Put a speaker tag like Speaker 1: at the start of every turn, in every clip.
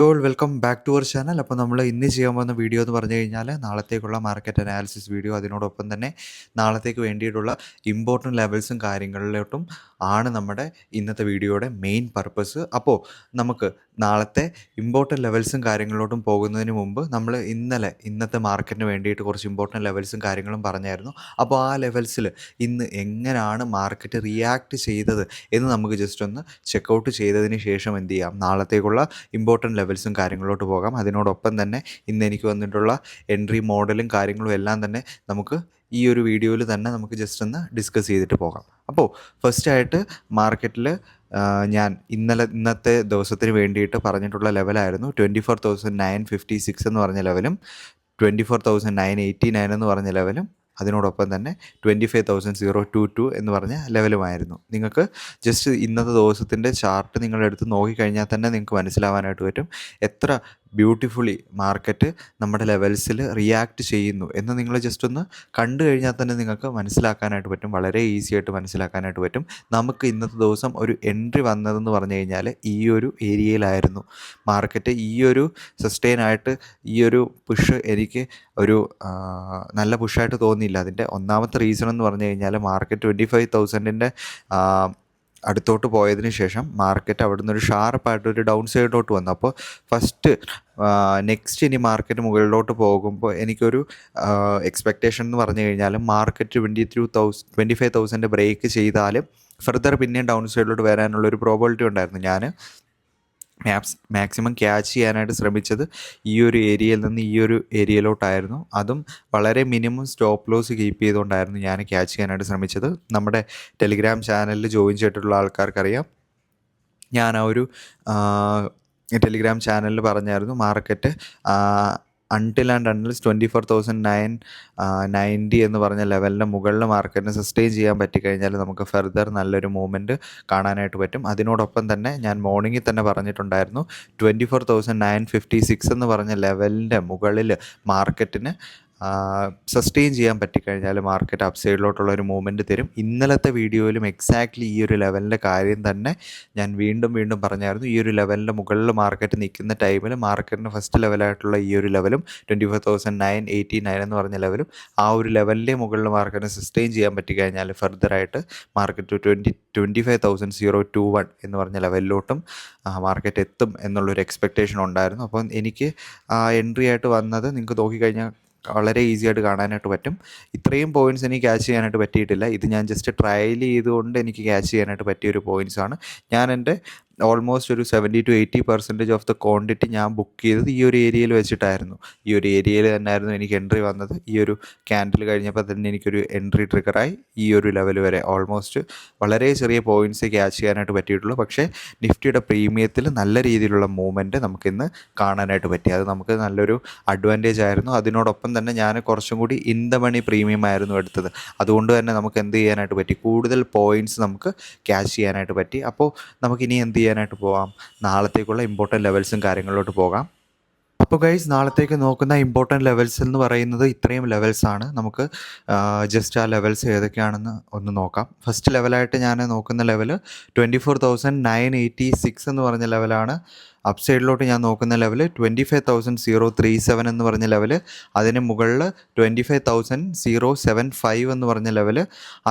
Speaker 1: All welcome back to our channel. അപ്പോൾ നമ്മൾ ഇന്ന് ചെയ്യാൻ പോകുന്ന വീഡിയോ എന്ന് പറഞ്ഞു കഴിഞ്ഞാൽ നാളത്തേക്കുള്ള മാർക്കറ്റ് അനാലിസിസ് വീഡിയോ, അതിനോടൊപ്പം തന്നെ നാളത്തേക്ക് വേണ്ടിയിട്ടുള്ള ഇമ്പോർട്ടൻറ്റ് ലെവൽസും കാര്യങ്ങളിലോട്ടും ആണ് നമ്മുടെ ഇന്നത്തെ വീഡിയോയുടെ മെയിൻ പർപ്പസ്. അപ്പോൾ നമുക്ക് നാളത്തെ ഇമ്പോർട്ടൻറ്റ് ലെവൽസും കാര്യങ്ങളിലോട്ടും പോകുന്നതിന് മുമ്പ് നമ്മൾ ഇന്നത്തെ മാർക്കറ്റിന് വേണ്ടിയിട്ട് കുറച്ച് ഇമ്പോർട്ടൻറ്റ് ലെവൽസും കാര്യങ്ങളും പറഞ്ഞായിരുന്നു. അപ്പോൾ ആ ലെവൽസിൽ ഇന്ന് എങ്ങനെയാണ് മാർക്കറ്റ് റിയാക്ട് ചെയ്തത് എന്ന് നമുക്ക് ജസ്റ്റ് ഒന്ന് ചെക്കൗട്ട് ചെയ്തതിന് ശേഷം എന്ത് ചെയ്യാം, നാളത്തേക്കുള്ള ഇമ്പോർട്ടൻറ്റ് ലെവൽസും കാര്യങ്ങളിലോട്ട് പോകാം. അതിനോടൊപ്പം തന്നെ ഇന്ന് എനിക്ക് വന്നിട്ടുള്ള എൻട്രി മോഡലും കാര്യങ്ങളും എല്ലാം തന്നെ നമുക്ക് ഈ ഒരു വീഡിയോയിൽ തന്നെ നമുക്ക് ജസ്റ്റ് ഒന്ന് ഡിസ്കസ് ചെയ്തിട്ട് പോകാം. അപ്പോൾ ഫസ്റ്റായിട്ട് മാർക്കറ്റിൽ ഞാൻ ഇന്നത്തെ ദിവസത്തിന് വേണ്ടിയിട്ട് പറഞ്ഞിട്ടുള്ള ലെവലായിരുന്നു 24,956 എന്ന് പറഞ്ഞ ലെവലും 24,989 എന്ന് പറഞ്ഞ ലെവലും അതിനോടൊപ്പം തന്നെ 25,022 എന്ന് പറഞ്ഞ ലെവലുമായിരുന്നു. നിങ്ങൾക്ക് ജസ്റ്റ് ഇന്നത്തെ ദിവസത്തിൻ്റെ ചാർട്ട് നിങ്ങളെടുത്ത് നോക്കിക്കഴിഞ്ഞാൽ തന്നെ നിങ്ങൾക്ക് മനസ്സിലാവാനായിട്ട് പറ്റും എത്ര ബ്യൂട്ടിഫുള്ളി മാർക്കറ്റ് നമ്മുടെ ലെവൽസിൽ റിയാക്ട് ചെയ്യുന്നു എന്ന്. നിങ്ങൾ ജസ്റ്റ് ഒന്ന് കണ്ടു കഴിഞ്ഞാൽ തന്നെ നിങ്ങൾക്ക് മനസ്സിലാക്കാനായിട്ട് പറ്റും, വളരെ ഈസി ആയിട്ട് മനസ്സിലാക്കാനായിട്ട് പറ്റും. നമുക്ക് ഇന്നത്തെ ദിവസം ഒരു എൻട്രി വന്നതെന്ന് പറഞ്ഞു കഴിഞ്ഞാൽ ഈ ഒരു ഏരിയയിലായിരുന്നു. മാർക്കറ്റ് ഈ ഒരു സസ്റ്റെയിനായിട്ട് ഈ ഒരു പുഷ് എനിക്ക് ഒരു നല്ല പുഷായിട്ട് തോന്നിയില്ല. അതിൻ്റെ ഒന്നാമത്തെ റീസൺ എന്ന് പറഞ്ഞു കഴിഞ്ഞാൽ മാർക്കറ്റ് 25,000-ൻ്റെ അടുത്തോട്ട് പോയതിന് ശേഷം മാർക്കറ്റ് അവിടെ നിന്നൊരു ഷാർപ്പായിട്ടൊരു ഡൗൺ സൈഡിലോട്ട് വന്നു. അപ്പോൾ ഫസ്റ്റ് നെക്സ്റ്റ് ഇനി മാർക്കറ്റ് മുകളിലോട്ട് പോകുമ്പോൾ എനിക്കൊരു എക്സ്പെക്റ്റേഷൻ എന്ന് പറഞ്ഞു കഴിഞ്ഞാൽ മാർക്കറ്റ് 25,000 ബ്രേക്ക് ചെയ്താലും ഫർദർ പിന്നെയും ഡൗൺ സൈഡിലോട്ട് വരാനുള്ളൊരു പ്രോബിലിറ്റി ഉണ്ടായിരുന്നു. ഞാൻ മാക്സിമം ക്യാച്ച് ചെയ്യാനായിട്ട് ശ്രമിച്ചത് ഈ ഒരു ഏരിയയിൽ നിന്ന് ഈ ഒരു ഏരിയയിലോട്ടായിരുന്നു. അതും വളരെ മിനിമം സ്റ്റോപ്പ് ലോസ് കീപ്പ് ചെയ്തുകൊണ്ടായിരുന്നു ഞാൻ ക്യാച്ച് ചെയ്യാനായിട്ട് ശ്രമിച്ചത്. നമ്മുടെ ടെലിഗ്രാം ചാനലിൽ ജോയിൻ ചെയ്തിട്ടുള്ള ആൾക്കാർക്കറിയാം, ഞാൻ ആ ഒരു ടെലിഗ്രാം ചാനലിൽ പറഞ്ഞായിരുന്നു മാർക്കറ്റ് അൺടിൽ ആൻഡ് അൺലെസ് 24,990 എന്ന് പറഞ്ഞ ലെവലിൻ്റെ മുകളിൽ മാർക്കറ്റിന് സസ്റ്റെയിൻ ചെയ്യാൻ പറ്റിക്കഴിഞ്ഞാൽ നമുക്ക് ഫർദർ നല്ലൊരു മൂവ്മെൻറ്റ് കാണാനായിട്ട് പറ്റും. അതിനോടൊപ്പം തന്നെ ഞാൻ മോർണിംഗിൽ തന്നെ പറഞ്ഞിട്ടുണ്ടായിരുന്നു 24,956 എന്ന് പറഞ്ഞ ലെവലിൻ്റെ മുകളിൽ മാർക്കറ്റിന് സസ്റ്റെയിൻ ചെയ്യാൻ പറ്റിക്കഴിഞ്ഞാൽ മാർക്കറ്റ് അപ്സൈഡിലോട്ടുള്ള ഒരു മൂവ്മെൻറ്റ് തരും. ഇന്നലത്തെ വീഡിയോയിലും എക്സാക്ട്ലി ഈ ഒരു ലെവലിൻ്റെ കാര്യം തന്നെ ഞാൻ വീണ്ടും പറഞ്ഞായിരുന്നു. ഈ ഒരു ലെവലിൻ്റെ മുകളിൽ മാർക്കറ്റ് നിൽക്കുന്ന ടൈമിൽ മാർക്കറ്റിന് ഫസ്റ്റ് ലെവലായിട്ടുള്ള ഈ ഒരു ലെവലും 24,989 എന്ന് പറഞ്ഞ ലെവലും ആ ഒരു ലെവലിൻ്റെ മുകളിൽ മാർക്കറ്റിന് സസ്റ്റെയിൻ ചെയ്യാൻ പറ്റിക്കഴിഞ്ഞാൽ ഫർദറായിട്ട് മാർക്കറ്റ് 25,021 എന്ന് പറഞ്ഞ ലെവലിലോട്ടും മാർക്കറ്റ് എത്തും എന്നുള്ളൊരു എക്സ്പെക്റ്റേഷൻ ഉണ്ടായിരുന്നു. അപ്പം എനിക്ക് എൻട്രി ആയിട്ട് വന്നത് നിങ്ങൾക്ക് നോക്കിക്കഴിഞ്ഞാൽ വളരെ ഈസി ആയിട്ട് കാണാനായിട്ട് പറ്റും. ഇത്രയും പോയിൻറ്റ്സ് എനിക്ക് ക്യാച്ച് ചെയ്യാനായിട്ട് പറ്റിയിട്ടില്ല. ഇത് ഞാൻ ജസ്റ്റ് ട്രയൽ ചെയ്തുകൊണ്ട് എനിക്ക് ക്യാച്ച് ചെയ്യാനായിട്ട് പറ്റിയൊരു പോയിൻറ്റ്സാണ്. ഞാൻ എൻ്റെ ഓൾമോസ്റ്റ് ഒരു 70-80% ഓഫ് ദ ക്വാണ്ടിറ്റി ഞാൻ ബുക്ക് ചെയ്തത് ഈ ഒരു ഏരിയയിൽ വെച്ചിട്ടായിരുന്നു. ഈ ഒരു ഏരിയയിൽ തന്നെയായിരുന്നു എനിക്ക് എൻട്രി വന്നത്. ഈ ഒരു ക്യാൻഡിൽ കഴിഞ്ഞപ്പോൾ തന്നെ എനിക്കൊരു എൻട്രി ട്രിഗറായി ഈ ഒരു ലെവൽ വരെ ഓൾമോസ്റ്റ് വളരെ ചെറിയ പോയിൻറ്റ്സ് ക്യാച്ച് ചെയ്യാനായിട്ട് പറ്റിയിട്ടുള്ളൂ. പക്ഷേ നിഫ്റ്റിയുടെ പ്രീമിയത്തിൽ നല്ല രീതിയിലുള്ള മൂവ്മെൻറ്റ് നമുക്കിന്ന് കാണാനായിട്ട് പറ്റി. അത് നമുക്ക് നല്ലൊരു അഡ്വാൻറ്റേജ് ആയിരുന്നു. അതിനോടൊപ്പം തന്നെ ഞാൻ കുറച്ചും കൂടി ഇൻ ദ മണി പ്രീമിയം ആയിരുന്നു എടുത്തത്. അതുകൊണ്ട് തന്നെ നമുക്ക് എന്ത് ചെയ്യാനായിട്ട് പറ്റി, കൂടുതൽ പോയിൻറ്റ്സ് നമുക്ക് ക്യാച്ച് ചെയ്യാനായിട്ട് പറ്റി. അപ്പോൾ നമുക്കിനി എന്ത് ചെയ്യാനായിട്ട് പോകാം, നാളത്തേക്കുള്ള ഇമ്പോർട്ടൻറ്റ് ലെവൽസും കാര്യങ്ങളിലോട്ട് പോകാം. അപ്പോൾ ഗൈസ്, നാളത്തേക്ക് നോക്കുന്ന ഇമ്പോർട്ടൻറ്റ് ലെവൽസ് എന്ന് പറയുന്നത് ഇത്രയും ലെവൽസാണ്. നമുക്ക് ജസ്റ്റ് ആ ലെവൽസ് ഏതൊക്കെയാണെന്ന് ഒന്ന് നോക്കാം. ഫസ്റ്റ് ലെവലായിട്ട് ഞാൻ നോക്കുന്ന ലെവൽ 24,986 എന്ന് പറഞ്ഞ ലെവലാണ്. അപ്സൈഡിലോട്ട് ഞാൻ നോക്കുന്ന ലെവൽ 25,037 എന്ന് പറഞ്ഞ ലെവൽ. അതിന് മുകളിൽ 25,075 എന്ന് പറഞ്ഞ ലെവൽ.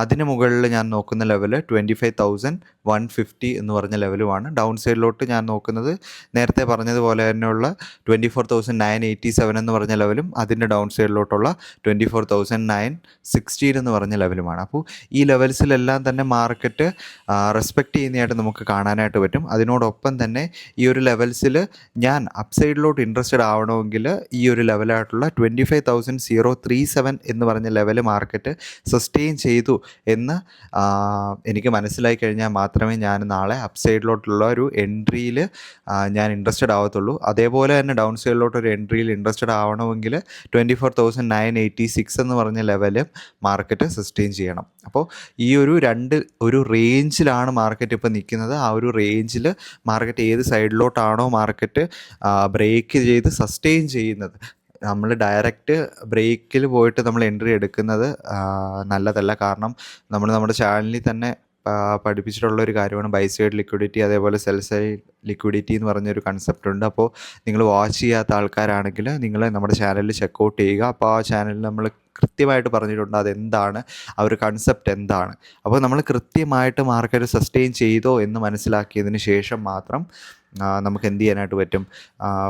Speaker 1: അതിന് മുകളിൽ ഞാൻ നോക്കുന്ന ലെവൽ 25,150 എന്ന് പറഞ്ഞ ലെവലുമാണ്. ഡൗൺ സൈഡിലോട്ട് ഞാൻ നോക്കുന്നത് നേരത്തെ പറഞ്ഞതുപോലെ തന്നെയുള്ള 24,987 എന്ന് പറഞ്ഞ ലെവലും അതിൻ്റെ ഡൗൺ സൈഡിലോട്ടുള്ള 24,916 എന്ന് പറഞ്ഞ ലെവലുമാണ്. അപ്പോൾ ഈ ലെവൽസിലെല്ലാം തന്നെ മാർക്കറ്റ് റെസ്പെക്റ്റ് ചെയ്യുന്നതായിട്ട് നമുക്ക് കാണാനായിട്ട് പറ്റും. അതിനോടൊപ്പം തന്നെ ഈ ഒരു ലെവൽസിൽ ഞാൻ അപ്സൈഡിലോട്ട് ഇൻട്രസ്റ്റഡ് ആവണമെങ്കിൽ ഈ ഒരു ലെവലായിട്ടുള്ള 25,037 എന്ന് പറഞ്ഞ ലെവൽ മാർക്കറ്റ് സസ്റ്റെയിൻ ചെയ്തു എന്ന് എനിക്ക് മനസ്സിലായി കഴിഞ്ഞാൽ മാത്രമേ ഞാൻ നാളെ അപ്സൈഡിലോട്ടുള്ള ഒരു എൻട്രിയിൽ ഞാൻ ഇൻട്രസ്റ്റഡ് ആവത്തുള്ളൂ. അതേപോലെ തന്നെ ഡൗൺ സൈഡിലോട്ട് ഒരു എൻട്രിയിൽ ഇൻട്രസ്റ്റഡ് ആവണമെങ്കിൽ 24,986 എന്ന് പറഞ്ഞ ലെവല് മാർക്കറ്റ് സസ്റ്റെയിൻ ചെയ്യണം. അപ്പോൾ ഈ ഒരു റേഞ്ചിലാണ് മാർക്കറ്റ് ഇപ്പോൾ നിൽക്കുന്നത്. ആ ഒരു റേഞ്ചിൽ മാർക്കറ്റ് ഏത് സൈഡിലോട്ടാണോ മാർക്കറ്റ് ബ്രേക്ക് ചെയ്ത് സസ്റ്റെയിൻ ചെയ്യുന്നത്, നമ്മൾ ഡയറക്റ്റ് ബ്രേക്കിൽ പോയിട്ട് നമ്മൾ എൻട്രി എടുക്കുന്നത് നല്ലതല്ല. കാരണം നമ്മൾ നമ്മുടെ ചാനലിൽ തന്നെ പഠിപ്പിച്ചിട്ടുള്ള ഒരു കാര്യമാണ് ബൈ സൈഡ് ലിക്വിഡിറ്റി, അതേപോലെ സെൽ സൈഡ് ലിക്വിഡിറ്റി എന്ന് പറഞ്ഞൊരു കൺസെപ്റ്റ് ഉണ്ട്. അപ്പോൾ നിങ്ങൾ വാച്ച് ചെയ്യാത്ത ആൾക്കാരാണെങ്കിൽ നിങ്ങൾ നമ്മുടെ ചാനലിൽ ചെക്കൗട്ട് ചെയ്യുക. അപ്പോൾ ആ ചാനലിൽ നമ്മൾ കൃത്യമായിട്ട് പറഞ്ഞിട്ടുണ്ട് അതെന്താണ്, ആ ഒരു കൺസെപ്റ്റ് എന്താണ്. അപ്പോൾ നമ്മൾ കൃത്യമായിട്ട് മാർക്കറ്റ് സസ്റ്റെയിൻ ചെയ്തോ എന്ന് മനസ്സിലാക്കിയതിന് ശേഷം മാത്രം നമുക്ക് എന്ത് ചെയ്യാനായിട്ട് പറ്റും,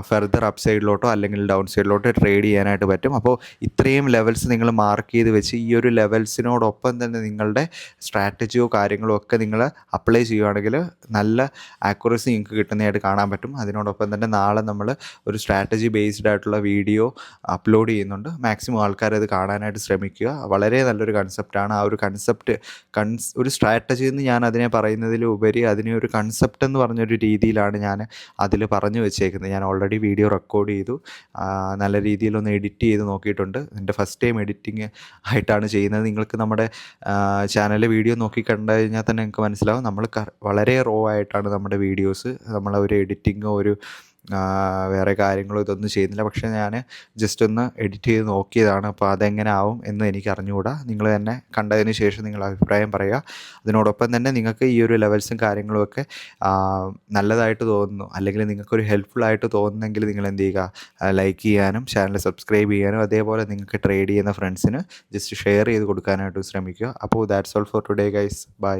Speaker 1: ഫെർദർ അപ്പ് സൈഡിലോട്ടോ അല്ലെങ്കിൽ ഡൗൺ സൈഡിലോട്ടോ ട്രേഡ് ചെയ്യാനായിട്ട് പറ്റും. അപ്പോൾ ഇത്രയും ലെവൽസ് നിങ്ങൾ മാർക്ക് ചെയ്ത് വെച്ച് ഈ ഒരു ലെവൽസിനോടൊപ്പം തന്നെ നിങ്ങളുടെ സ്ട്രാറ്റജിയോ കാര്യങ്ങളോ ഒക്കെ നിങ്ങൾ അപ്ലൈ ചെയ്യുകയാണെങ്കിൽ നല്ല ആക്യുറസി നിങ്ങൾക്ക് കിട്ടുന്നതായിട്ട് കാണാൻ പറ്റും. അതിനോടൊപ്പം തന്നെ നാളെ നമ്മൾ ഒരു സ്ട്രാറ്റജി ബേസ്ഡ് ആയിട്ടുള്ള വീഡിയോ അപ്ലോഡ് ചെയ്യുന്നുണ്ട്. മാക്സിമം ആൾക്കാരത് കാണാനായിട്ട് ശ്രമിക്കുക. വളരെ നല്ലൊരു കൺസെപ്റ്റാണ്. ആ ഒരു കൺസെപ്റ്റ് ഒരു സ്ട്രാറ്റജി എന്ന് ഞാൻ അതിനെ പറയുന്നതിലുപരി അതിനെ ഒരു കൺസെപ്റ്റ് എന്ന് പറഞ്ഞൊരു രീതിയിലാണ് ഞാൻ അതിൽ പറഞ്ഞു വെച്ചേക്കുന്നത്. ഞാൻ ഓൾറെഡി വീഡിയോ റെക്കോർഡ് ചെയ്തു, നല്ല രീതിയിലൊന്ന് എഡിറ്റ് ചെയ്ത് നോക്കിയിട്ടുണ്ട്. എൻ്റെ ഫസ്റ്റ് ടൈം എഡിറ്റിംഗ് ആയിട്ടാണ് ചെയ്യുന്നത്. നിങ്ങൾക്ക് നമ്മുടെ ചാനലിലെ വീഡിയോ നോക്കി കണ്ടു കഴിഞ്ഞാൽ തന്നെ നിങ്ങൾക്ക് മനസ്സിലാവും നമ്മൾ വളരെ റോ ആയിട്ടാണ് നമ്മുടെ വീഡിയോസ്. നമ്മളൊരു എഡിറ്റിങ്ങോ ഒരു വേറെ കാര്യങ്ങളോ ഇതൊന്നും ചെയ്യുന്നില്ല. പക്ഷേ ഞാൻ ജസ്റ്റ് ഒന്ന് എഡിറ്റ് ചെയ്ത് നോക്കിയതാണ്. അപ്പോൾ അതെങ്ങനെ ആവും എന്ന് എനിക്ക് അറിഞ്ഞുകൂടാ. നിങ്ങൾ തന്നെ കണ്ടതിന് ശേഷം നിങ്ങൾ അഭിപ്രായം പറയുക. അതിനോടൊപ്പം തന്നെ നിങ്ങൾക്ക് ഈ ഒരു ലെവൽസും കാര്യങ്ങളുമൊക്കെ നല്ലതായിട്ട് തോന്നുന്നു അല്ലെങ്കിൽ നിങ്ങൾക്കൊരു ഹെൽപ്ഫുള്ളായിട്ട് തോന്നുന്നെങ്കിൽ നിങ്ങൾ എന്ത് ചെയ്യുക, ലൈക്ക് ചെയ്യാനും ചാനൽ സബ്സ്ക്രൈബ് ചെയ്യാനും അതേപോലെ നിങ്ങൾക്ക് ട്രേഡ് ചെയ്യുന്ന ഫ്രണ്ട്സിന് ജസ്റ്റ് ഷെയർ ചെയ്ത് കൊടുക്കാനായിട്ട് ശ്രമിക്കുക. അപ്പോൾ that's all for today guys. By.